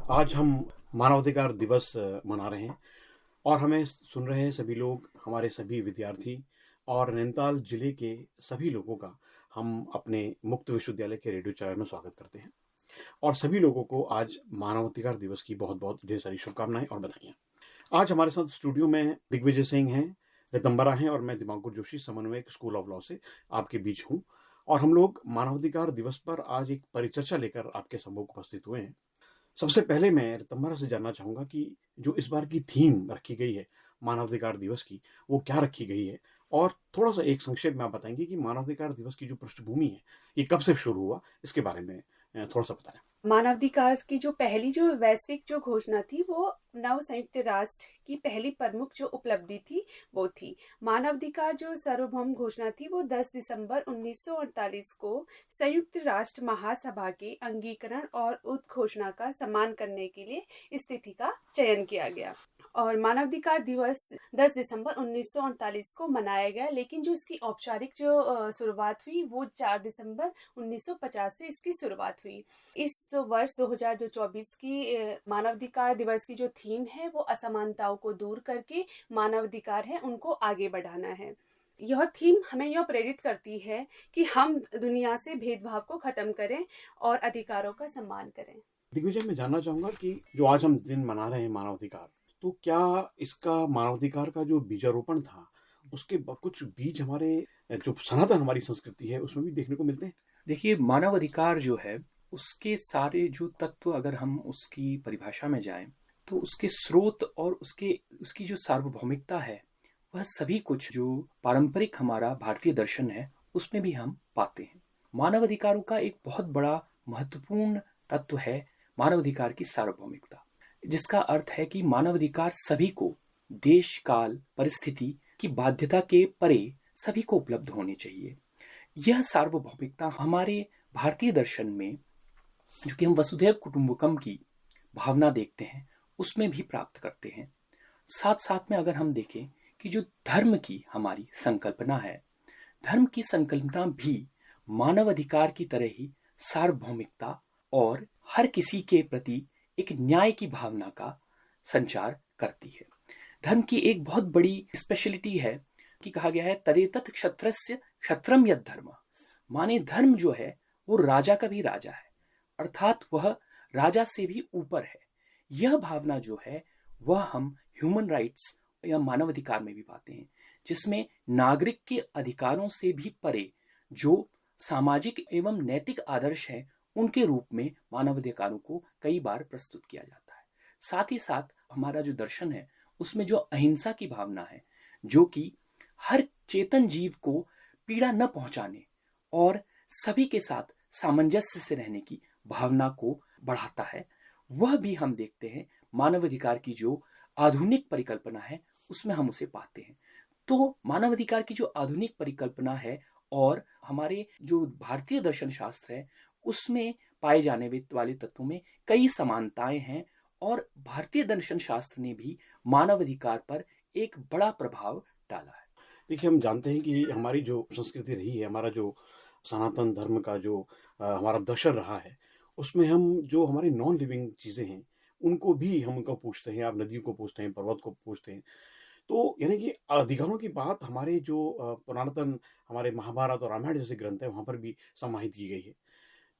आज हम मानवाधिकार दिवस मना रहे हैं और हमें सुन रहे हैं सभी लोग, हमारे सभी विद्यार्थी और नैनीताल जिले के सभी लोगों का हम अपने मुक्त विश्वविद्यालय के रेडियो चैनल में स्वागत करते हैं और सभी लोगों को आज मानवाधिकार दिवस की बहुत बहुत ढेर सारी शुभकामनाएं और बधाइयाँ। आज हमारे साथ स्टूडियो में दिग्विजय सिंह हैं, रितंबरा हैं और मैं दिमांकुर जोशी, समन्वयक स्कूल ऑफ लॉ से आपके बीच हूँ। और हम लोग मानवाधिकार दिवस पर आज एक परिचर्चा लेकर आपके सम्मुख उपस्थित हुए हैं। सबसे पहले मैं रितंबरा से जानना चाहूंगा कि जो इस बार की थीम रखी गई है मानवाधिकार दिवस की, वो क्या रखी गई है, और थोड़ा सा एक संक्षेप में आप बताएंगे कि मानवाधिकार दिवस की जो पृष्ठभूमि है ये कब से शुरू हुआ, इसके बारे में थोड़ा सा बताएं। मानवाधिकार की जो पहली जो वैश्विक जो घोषणा थी वो नव संयुक्त राष्ट्र की पहली प्रमुख जो उपलब्धि थी वो थी। मानवाधिकार जो सार्वभौम घोषणा थी वो 10 दिसंबर 1948 को संयुक्त राष्ट्र महासभा के अंगीकरण और उद्घोषणा का सम्मान करने के लिए इस तिथि का चयन किया गया और मानवाधिकार दिवस 10 दिसंबर 1948 को मनाया गया, लेकिन जो इसकी औपचारिक जो शुरुआत हुई वो 4 दिसंबर 1950 से इसकी शुरुआत हुई। इस जो वर्ष 2024 की मानवाधिकार दिवस की जो थीम है वो असमानताओं को दूर करके मानवाधिकार है उनको आगे बढ़ाना है। यह थीम हमें यह प्रेरित करती है कि हम दुनिया से भेदभाव को खत्म करें और अधिकारों का सम्मान करें। दिग्विजय, मैं जानना चाहूंगा कि जो आज हम दिन मना रहे हैं मानवाधिकार, तो क्या इसका मानवाधिकार का जो बीजारोपण था उसके कुछ बीज हमारे जो सनातन हमारी संस्कृति है उसमें भी देखने को मिलते हैं? देखिए, मानवाधिकार जो है उसके सारे जो तत्व, अगर हम उसकी परिभाषा में जाएं तो उसके स्रोत और उसकी जो सार्वभौमिकता है वह सभी कुछ जो पारंपरिक हमारा भारतीय दर्शन है उसमें भी हम पाते हैं। मानवाधिकारों का एक बहुत बड़ा महत्वपूर्ण तत्व है मानवाधिकार की सार्वभौमिकता, जिसका अर्थ है कि मानवाधिकार सभी को देश काल परिस्थिति की बाध्यता के परे सभी को उपलब्ध होने चाहिए। यह सार्वभौमिकता हमारे भारतीय दर्शन में, जो कि हम वसुधैव कुटुंबकम की भावना देखते हैं, उसमें भी प्राप्त करते हैं। साथ साथ में अगर हम देखें कि जो धर्म की हमारी संकल्पना है, धर्म की संकल्पना भी मानव अधिकार की तरह ही सार्वभौमिकता और हर किसी के प्रति एक न्याय की भावना का संचार करती है। धर्म की एक बहुत बड़ी स्पेशलिटी है कि कहा गया है तदेतत् क्षत्रस्य क्षत्रम यद धर्म, माने धर्म जो है वो राजा का भी राजा है, अर्थात वह राजा से भी ऊपर है। यह भावना जो है वह हम ह्यूमन राइट्स या मानवाधिकार में भी पाते हैं, जिसमें नागरिक के अधिकारों से भी परे जो सामाजिक एवं नैतिक आदर्श हैं उनके रूप में मानवाधिकारों को कई बार प्रस्तुत किया जाता है। साथ ही साथ हमारा जो दर्शन है उसमें जो अहिंसा की भावना है, जो कि हर चेतन जीव को पीड़ा न पहुंचाने और सभी के साथ सामंजस्य से रहने की भावना को बढ़ाता है, वह भी हम देखते हैं मानवाधिकार की जो आधुनिक परिकल्पना है उसमें हम उसे पाते हैं। तो मानवाधिकार की जो आधुनिक परिकल्पना है और हमारे जो भारतीय दर्शन शास्त्र है उसमें पाए जाने वाले तत्वों में कई समानताएं हैं और भारतीय दर्शन शास्त्र ने भी मानवाधिकार पर एक बड़ा प्रभाव डाला है। देखिए, हम जानते हैं कि हमारी जो संस्कृति रही है, हमारा जो सनातन धर्म का जो हमारा दर्शन रहा है, उसमें हम जो हमारी नॉन लिविंग चीज़ें हैं उनको भी हम उनको पूछते हैं। आप नदियों को पूछते हैं, पर्वत को पूछते हैं। तो यानी कि अधिकारों की बात हमारे जो पुरातन हमारे महाभारत और रामायण जैसे ग्रंथ हैं वहाँ पर भी समाहित की गई है।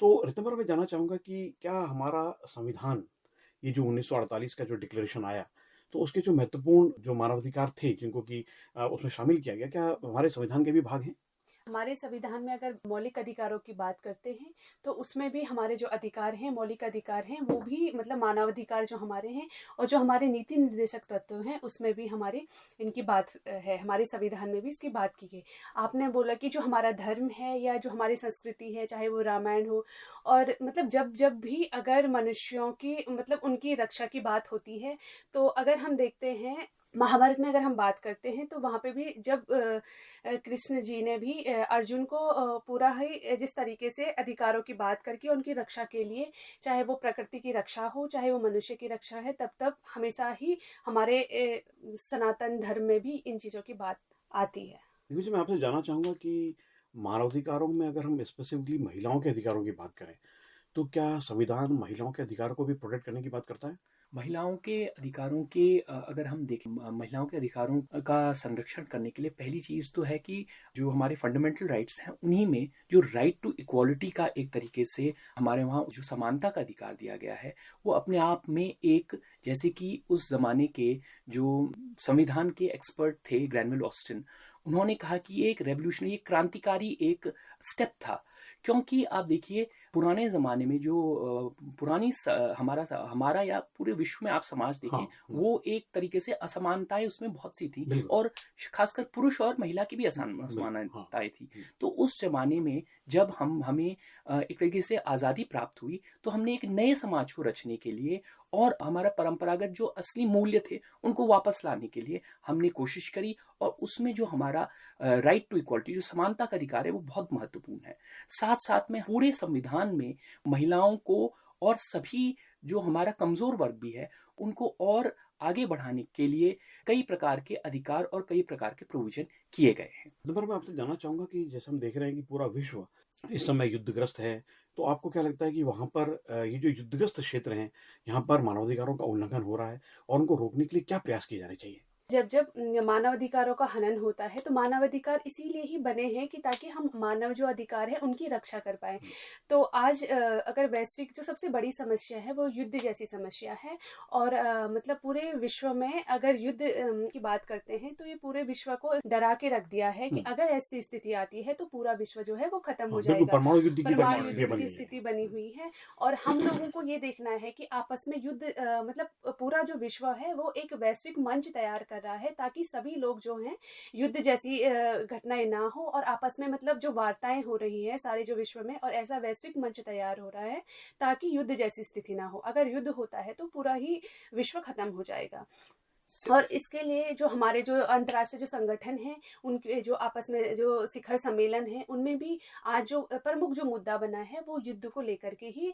तो रितंबर, मैं जानना चाहूँगा कि क्या हमारा संविधान, ये जो 1948 का जो डिक्लेरेशन आया, तो उसके जो महत्वपूर्ण जो मानवाधिकार थे जिनको कि उसमें शामिल किया गया, क्या हमारे संविधान के भी भाग हैं? हमारे संविधान में अगर मौलिक अधिकारों की बात करते हैं तो उसमें भी हमारे जो अधिकार हैं, मौलिक अधिकार हैं, वो भी मतलब मानवाधिकार जो हमारे हैं और जो हमारे नीति निर्देशक तत्व हैं उसमें भी हमारे इनकी बात है। हमारे संविधान में भी इसकी बात की गई। आपने बोला कि जो हमारा धर्म है या जो हमारी संस्कृति है, चाहे वो रामायण हो, और मतलब जब जब भी अगर मनुष्यों की मतलब उनकी रक्षा की बात होती है, तो अगर हम देखते हैं महाभारत में अगर हम बात करते हैं तो वहाँ पे भी जब कृष्ण जी ने भी अर्जुन को पूरा ही जिस तरीके से अधिकारों की बात करके उनकी रक्षा के लिए, चाहे वो प्रकृति की रक्षा हो चाहे वो मनुष्य की रक्षा है, तब तब हमेशा ही हमारे सनातन धर्म में भी इन चीज़ों की बात आती है। देखिए, मैं आपसे जानना चाहूँगा कि मानवाधिकारों में अगर हम स्पेसिफिकली महिलाओं के अधिकारों की बात करें, तो क्या संविधान महिलाओं के अधिकारों को भी प्रोटेक्ट करने की बात करता है? महिलाओं के अधिकारों के अगर हम देखें, महिलाओं के अधिकारों का संरक्षण करने के लिए पहली चीज़ तो है कि जो हमारे फंडामेंटल राइट्स हैं उन्हीं में जो राइट टू इक्वालिटी का एक तरीके से हमारे वहाँ जो समानता का अधिकार दिया गया है, वो अपने आप में एक, जैसे कि उस ज़माने के जो संविधान के एक्सपर्ट थे ग्रैनविल ऑस्टिन, उन्होंने कहा कि ये एक रेवोल्यूशनरी, एक क्रांतिकारी एक स्टेप था। क्योंकि आप देखिए पुराने ज़माने में जो पुरानी हमारा या पूरे विश्व में आप समाज देखें, हाँ। वो एक तरीके से असमानताएं उसमें बहुत सी थी, बिल्कुल। और खासकर पुरुष और महिला की भी बिल्कुल। हाँ। असमानताएं थी। तो उस जमाने में जब हमें एक तरीके से आज़ादी प्राप्त हुई, तो हमने एक नए समाज को रचने के लिए और हमारा परंपरागत जो असली मूल्य थे उनको वापस लाने के लिए हमने कोशिश करी, और उसमें जो हमारा राइट टू इक्वालिटी, जो समानता का अधिकार है, वो बहुत महत्वपूर्ण है। साथ साथ में पूरे संविधान में महिलाओं को और सभी जो हमारा कमजोर वर्ग भी है उनको और आगे बढ़ाने के लिए कई प्रकार के अधिकार और कई प्रकार के प्रोविजन किए गए हैं। दोबारा मैं आपसे जानना चाहूंगा कि जैसे हम देख रहे हैं कि पूरा विश्व इस समय युद्धग्रस्त है, तो आपको क्या लगता है कि वहां पर ये जो युद्धग्रस्त क्षेत्र हैं, यहाँ पर मानवाधिकारों का उल्लंघन हो रहा है और उनको रोकने के लिए क्या प्रयास किए जाने चाहिए? जब जब मानवाधिकारों का हनन होता है, तो मानवाधिकार इसीलिए ही बने हैं कि ताकि हम मानव जो अधिकार है उनकी रक्षा कर पाए। तो आज अगर वैश्विक जो सबसे बड़ी समस्या है वो युद्ध जैसी समस्या है, और मतलब पूरे विश्व में अगर युद्ध की बात करते हैं तो ये पूरे विश्व को डरा के रख दिया है कि अगर ऐसी स्थिति आती है तो पूरा विश्व जो है वो खत्म हो बिल्कुल, जाएगा। परमाणु युद्ध की परमाणु स्थिति युद्ध बनी की हुई स्थिति है। बनी हुई है, और हम लोगों को ये देखना है कि आपस में युद्ध मतलब पूरा जो विश्व है वो एक वैश्विक मंच तैयार कर रहा है, ताकि सभी लोग जो हैं युद्ध जैसी घटनाएं ना हो, और आपस में मतलब जो वार्ताएं हो रही है सारे जो विश्व में, और ऐसा वैश्विक मंच तैयार हो रहा है ताकि युद्ध जैसी स्थिति ना हो। अगर युद्ध होता है तो पूरा ही विश्व खत्म हो जाएगा। और इसके लिए जो हमारे जो अंतर्राष्ट्रीय जो संगठन हैं, उनके जो आपस में जो शिखर सम्मेलन है, उनमें भी आज जो प्रमुख जो मुद्दा बना है वो युद्ध को लेकर के ही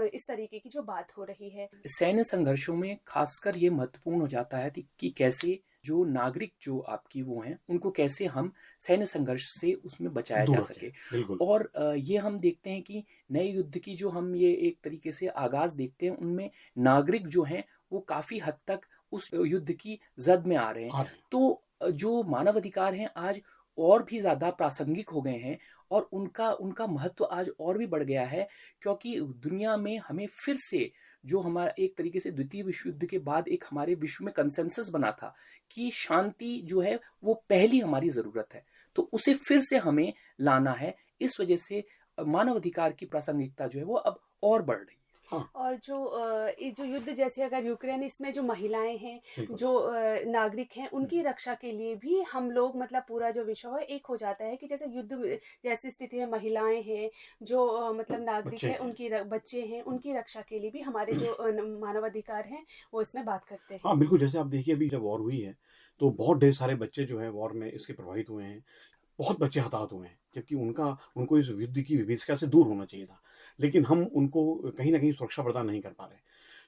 इस तरीके की जो बात हो रही है। सैन्य संघर्षों में खासकर ये महत्वपूर्ण हो जाता है कि कैसे जो नागरिक जो आपकी वो हैं उनको कैसे हम सैन्य संघर्ष से उसमें बचाया दूर जा रखें, सके। बिल्कुल। और ये हम देखते हैं कि नए युद्ध की जो हम ये एक तरीके से आगाज देखते हैं, उनमें नागरिक जो हैं वो काफी हद तक उस युद्ध की जद में आ रहे हैं। तो जो मानव अधिकार हैं आज और भी ज्यादा प्रासंगिक हो गए हैं, और उनका उनका महत्व आज और भी बढ़ गया है, क्योंकि दुनिया में हमें फिर से जो हमारा एक तरीके से द्वितीय विश्व युद्ध के बाद एक हमारे विश्व में कंसेंसस बना था कि शांति जो है वो पहली हमारी जरूरत है, तो उसे फिर से हमें लाना है। इस वजह से मानव अधिकार की प्रासंगिकता जो है वो अब और बढ़ रही है। और जो ये जो युद्ध जैसे अगर यूक्रेन, इसमें जो महिलाएं हैं, जो नागरिक हैं, उनकी रक्षा के लिए भी हम लोग मतलब पूरा जो विश्व है एक हो जाता है कि जैसे युद्ध जैसी स्थिति में महिलाएं हैं, जो मतलब नागरिक है, उनकी बच्चे हैं, उनकी रक्षा के लिए भी हमारे जो मानवाधिकार हैं वो इसमें बात करते हैं। हाँ, बिल्कुल। जैसे आप देखिए अभी जब वॉर हुई है, तो बहुत ढेर सारे बच्चे जो हैं वॉर में इसके प्रभावित हुए हैं। बहुत बच्चे हताहत हुए हैं, जबकि उनको इस युद्ध की विभीषिका से दूर होना चाहिए था। लेकिन हम उनको कहीं न कहीं सुरक्षा प्रदान नहीं कर पा रहे।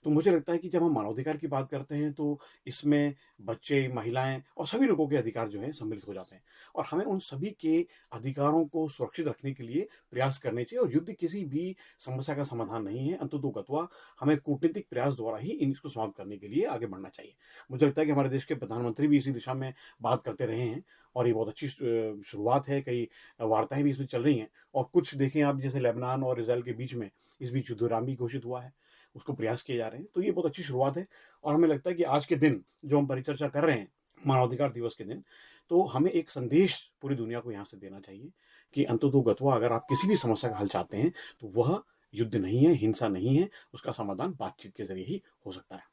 तो मुझे लगता है कि जब हम मानवाधिकार की बात करते हैं तो इसमें बच्चे, महिलाएँ और सभी लोगों के अधिकार जो हैं सम्मिलित हो जाते हैं। और हमें उन सभी के अधिकारों को सुरक्षित रखने के लिए प्रयास करने चाहिए, और युद्ध किसी भी समस्या का समाधान नहीं है। अंततोगत्वा हमें कूटनीतिक प्रयास द्वारा ही इसको समाप्त करने के लिए आगे बढ़ना चाहिए। मुझे लगता है कि हमारे देश के प्रधानमंत्री भी इसी दिशा में बात करते रहे हैं, और ये बहुत अच्छी शुरुआत है। कई वार्ताएँ भी इसमें चल रही हैं, और कुछ देखें आप जैसे लेबनान और इज़राइल के बीच में इस बीच युद्धविराम भी घोषित हुआ है, उसको प्रयास किए जा रहे हैं। तो ये बहुत अच्छी शुरुआत है, और हमें लगता है कि आज के दिन जो हम परिचर्चा कर रहे हैं, मानवाधिकार दिवस के दिन, तो हमें एक संदेश पूरी दुनिया को यहाँ से देना चाहिए कि अंततोगत्वा अगर आप किसी भी समस्या का हल चाहते हैं, तो वह युद्ध नहीं है, हिंसा नहीं है, उसका समाधान बातचीत के ज़रिए ही हो सकता है।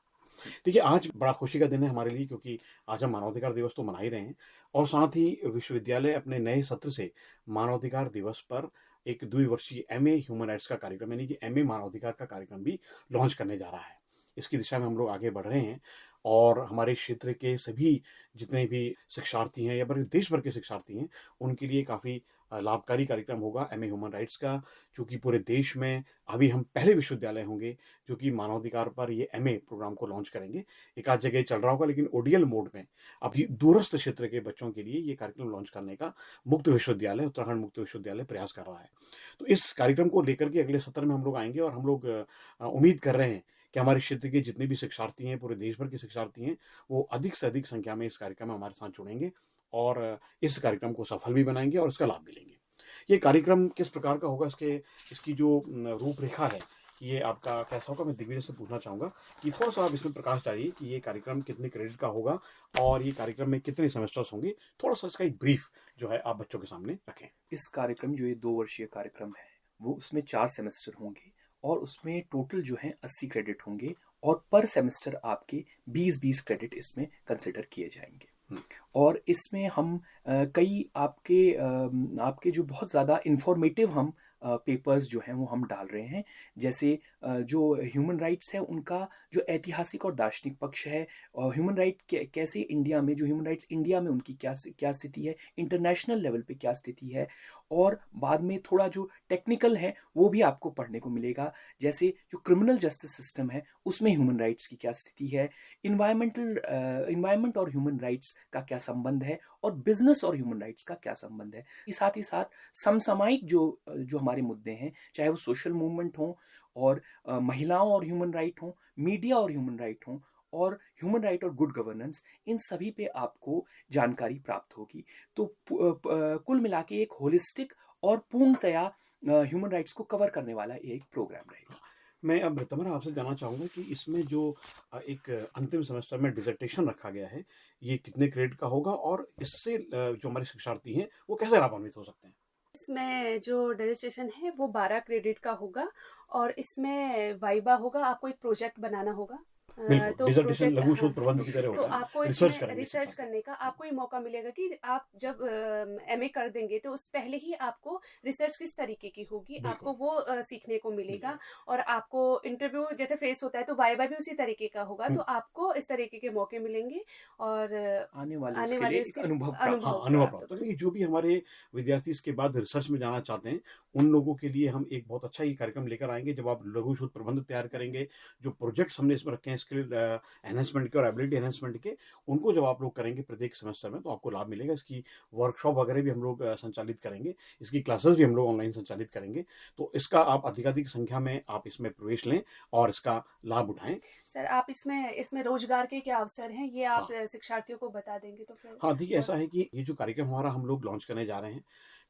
देखिए, आज बड़ा खुशी का दिन है हमारे लिए, क्योंकि आज हम मानवाधिकार दिवस तो मना ही रहे हैं, और साथ ही विश्वविद्यालय अपने नए सत्र से मानवाधिकार दिवस पर एक द्विवर्षीय एमए ह्यूमन राइट्स का कार्यक्रम, यानी कि एमए मानवाधिकार का कार्यक्रम भी लॉन्च करने जा रहा है। इसकी दिशा में हम लोग आगे बढ़ रहे हैं, और हमारे क्षेत्र के सभी जितने भी शिक्षार्थी हैं या देश भर के शिक्षार्थी हैं, उनके लिए काफ़ी लाभकारी कार्यक्रम होगा एमए ह्यूमन राइट्स का, जो कि पूरे देश में अभी हम पहले विश्वविद्यालय होंगे जो कि मानवाधिकार पर ये एमए प्रोग्राम को लॉन्च करेंगे। एक आध जगह चल रहा होगा, लेकिन ओडीएल मोड में अभी दूरस्थ क्षेत्र के बच्चों के लिए ये कार्यक्रम लॉन्च करने का मुक्त विश्वविद्यालय, उत्तराखंड मुक्त विश्वविद्यालय प्रयास कर रहा है। तो इस कार्यक्रम को लेकर के अगले सत्र में हम लोग आएंगे और हम लोग उम्मीद कर रहे हैं कि हमारे क्षेत्र के जितने भी शिक्षार्थी हैं, पूरे देश भर के शिक्षार्थी हैं, वो अधिक से अधिक संख्या में इस कार्यक्रम में हमारे साथ जुड़ेंगे और इस कार्यक्रम को सफल भी बनाएंगे और इसका लाभ भी लेंगे। ये कार्यक्रम किस प्रकार का होगा, इसकी जो रूपरेखा है कि ये आपका कैसा होगा, मैं दिग्विजय से पूछना चाहूँगा कि थोड़ा सा आप इसमें प्रकाश डालिए कि ये कार्यक्रम कितने क्रेडिट का होगा और ये कार्यक्रम में कितने सेमेस्टर्स होंगे। थोड़ा सा इसका एक ब्रीफ जो है आप बच्चों के सामने रखें। इस कार्यक्रम जो ये 2 वर्षीय कार्यक्रम है वो उसमें 4 सेमेस्टर होंगे और उसमें टोटल जो है 80 क्रेडिट होंगे और पर सेमेस्टर आपके 20-20 क्रेडिट इसमें कंसिडर किए जाएंगे। और इसमें हम कई आपके जो बहुत ज़्यादा इंफॉर्मेटिव हम पेपर्स जो हैं वो हम डाल रहे हैं। जैसे जो ह्यूमन राइट्स है उनका जो ऐतिहासिक और दार्शनिक पक्ष है, और ह्यूमन राइट कैसे इंडिया में, जो ह्यूमन राइट्स इंडिया में उनकी क्या स्थिति है, इंटरनेशनल लेवल पे क्या स्थिति है, और बाद में थोड़ा जो टेक्निकल है वो भी आपको पढ़ने को मिलेगा। जैसे जो क्रिमिनल जस्टिस सिस्टम है उसमें ह्यूमन राइट्स की क्या स्थिति है, इन्वायरमेंट और ह्यूमन राइट्स का क्या संबंध है, और बिजनेस और ह्यूमन राइट्स का क्या संबंध है। साथ ही साथ समसामयिक जो हमारे मुद्दे हैं, चाहे वो सोशल मूवमेंट हो और महिलाओं और ह्यूमन राइट हो, मीडिया और ह्यूमन राइट हो, और ह्यूमन राइट और गुड गवर्नेंस, इन सभी पे आपको जानकारी प्राप्त होगी। तो कुल मिला के एक होलिस्टिक और पूर्णतया ह्यूमन राइट्स को कवर करने वाला एक प्रोग्राम रहेगा। मैं अब तमरा आपसे जानना चाहूँगा कि इसमें जो एक अंतिम सेमेस्टर में डिसर्टेशन रखा गया है, ये कितने क्रेडिट का होगा और इससे जो हमारे शिक्षार्थी हैं वो कैसे लाभान्वित हो सकते हैं? इसमें जो रजिस्ट्रेशन है वो 12 क्रेडिट का होगा और इसमें वाइवा होगा, आपको एक प्रोजेक्ट बनाना होगा। तो डिसर्टेशन लघु शोध प्रबंध की तरह तो होता है। आपको इसमें रिसर्च करने का आपको ये मौका मिलेगा कि आप जब एमए कर देंगे तो उस पहले ही आपको रिसर्च किस तरीके की होगी आपको वो सीखने को मिलेगा, और आपको इंटरव्यू जैसे फेस होता है तो वाइवा भी उसी तरीके का होगा। तो आपको इस तरीके के मौके मिलेंगे और आने वाले इसके अनुभव प्राप्त। तो ये जो भी हमारे विद्यार्थी इसके बाद रिसर्च में जाना चाहते हैं उन लोगों के लिए हम एक बहुत अच्छा ही कार्यक्रम लेकर आएंगे। जब आप लघु शोध प्रबंध तैयार करेंगे, जो प्रोजेक्ट्स हमने इसमें रखे हैं स्किल एनहेंसमेंट के और एबिलिटी एनहेंसमेंट के, उनको जब आप लोग करेंगे प्रत्येक सेमेस्टर में तो आपको लाभ मिलेगा। इसकी वर्कशॉप वगैरह भी हम लोग संचालित करेंगे, इसकी क्लासेस भी हम लोग ऑनलाइन संचालित करेंगे। तो इसका आप अधिकाधिक संख्या में आप इसमें प्रवेश लें और इसका लाभ उठाएं। सर आप इसमें रोजगार के क्या अवसर हैं ये आप शिक्षार्थियों को बता देंगे तो फिर? हाँ देखिए, ऐसा है कि ये जो कार्यक्रम हमारा हम लोग लॉन्च करने जा रहे हैं,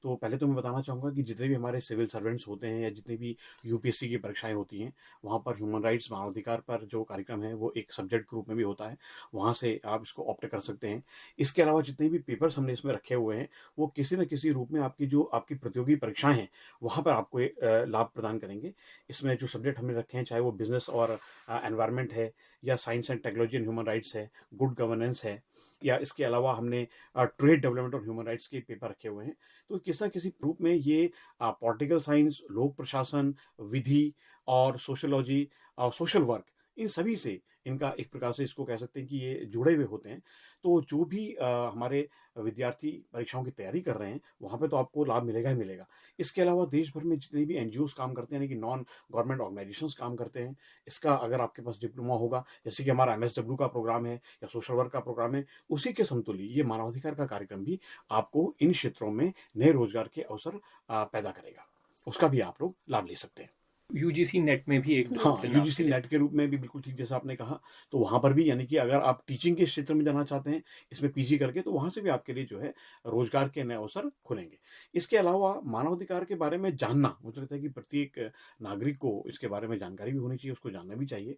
तो पहले तो मैं बताना चाहूँगा कि जितने भी हमारे सिविल सर्वेंट्स होते हैं या जितनी भी यूपीएससी की परीक्षाएं होती हैं, वहाँ पर ह्यूमन राइट्स मानवाधिकार पर जो कार्यक्रम है वो एक सब्जेक्ट के रूप में भी होता है, वहाँ से आप इसको ऑप्ट कर सकते हैं। इसके अलावा जितने भी पेपर्स हमने इसमें रखे हुए हैं वो किसी न किसी रूप में आपकी प्रतियोगी परीक्षाएं हैं वहाँ पर आपको लाभ प्रदान करेंगे। इसमें जो सब्जेक्ट हमने रखे हैं, चाहे वो बिजनेस और एनवायरनमेंट है, या science and technology and human rights है, गुड गवर्नेंस है, या इसके अलावा हमने ट्रेड डेवलपमेंट और ह्यूमन राइट्स के पेपर रखे हुए हैं। तो किसी न किसी रूप में ये पॉलिटिकल साइंस, लोक प्रशासन, विधि और सोशियोलॉजी और सोशल वर्क, इन सभी से इनका एक प्रकार से इसको कह सकते हैं कि ये जुड़े हुए होते हैं। तो जो भी हमारे विद्यार्थी परीक्षाओं की तैयारी कर रहे हैं वहाँ पे तो आपको लाभ मिलेगा ही मिलेगा। इसके अलावा देश भर में जितने भी एनजीओज काम करते हैं, यानी कि नॉन गवर्नमेंट ऑर्गेनाइजेशंस काम करते हैं, इसका अगर आपके पास डिप्लोमा होगा, जैसे कि हमारा एमएसडब्ल्यू का प्रोग्राम है या सोशल वर्क का प्रोग्राम है, उसी के समतुल्य ये मानवाधिकार का कार्यक्रम भी आपको इन क्षेत्रों में नए रोजगार के अवसर पैदा करेगा। उसका भी आप लोग लाभ ले सकते हैं। यूजीसी नेट में भी एक यूजीसी नेट के रूप में भी बिल्कुल ठीक जैसा आपने कहा, तो वहाँ पर भी, यानी कि अगर आप टीचिंग के क्षेत्र में जाना चाहते हैं इसमें पीजी करके, तो वहाँ से भी आपके लिए जो है रोजगार के नए अवसर खुलेंगे। इसके अलावा मानवाधिकार के बारे में जानना, मुझे लगता है कि प्रत्येक नागरिक को इसके बारे में जानकारी भी होनी चाहिए, उसको जानना भी चाहिए।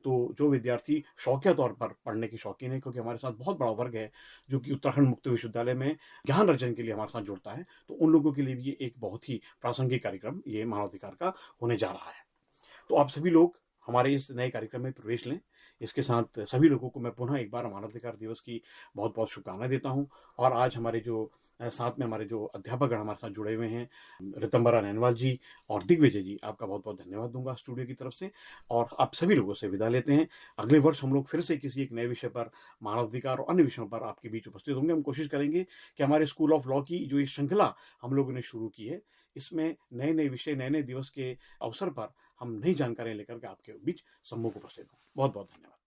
तो जो विद्यार्थी शौकिया तौर पर पढ़ने के शौकीन है, क्योंकि हमारे साथ बहुत बड़ा वर्ग है जो कि उत्तराखंड मुक्त विश्वविद्यालय में ज्ञान अर्जन के लिए हमारे साथ जुड़ता है, तो उन लोगों के लिए भी ये एक बहुत ही प्रासंगिक कार्यक्रम ये मानवाधिकार का होने जा रहा है। तो आप सभी लोग हमारे इस नए कार्यक्रम में प्रवेश लें। इसके साथ सभी लोगों को मैं पुनः एक बार मानवाधिकार दिवस की बहुत बहुत शुभकामनाएं देता हूं। और आज हमारे जो साथ में हमारे जो अध्यापक हमारे साथ जुड़े हुए हैं, रितंबरा नैनवाल जी और दिग्विजय जी, आपका बहुत बहुत धन्यवाद दूंगा स्टूडियो की तरफ से। और आप सभी लोगों से विदा लेते हैं। अगले वर्ष हम लोग फिर से किसी एक नए विषय पर, मानवाधिकार और अन्य विषयों पर आपके बीच उपस्थित होंगे। हम कोशिश करेंगे कि हमारे स्कूल ऑफ लॉ की जो ये श्रृंखला हम लोगों ने शुरू की है, इसमें नए नए विषय, नए नए दिवस के अवसर पर हम नई जानकारियां लेकर के आपके बीच सम्मुख उपस्थित हों। बहुत बहुत धन्यवाद।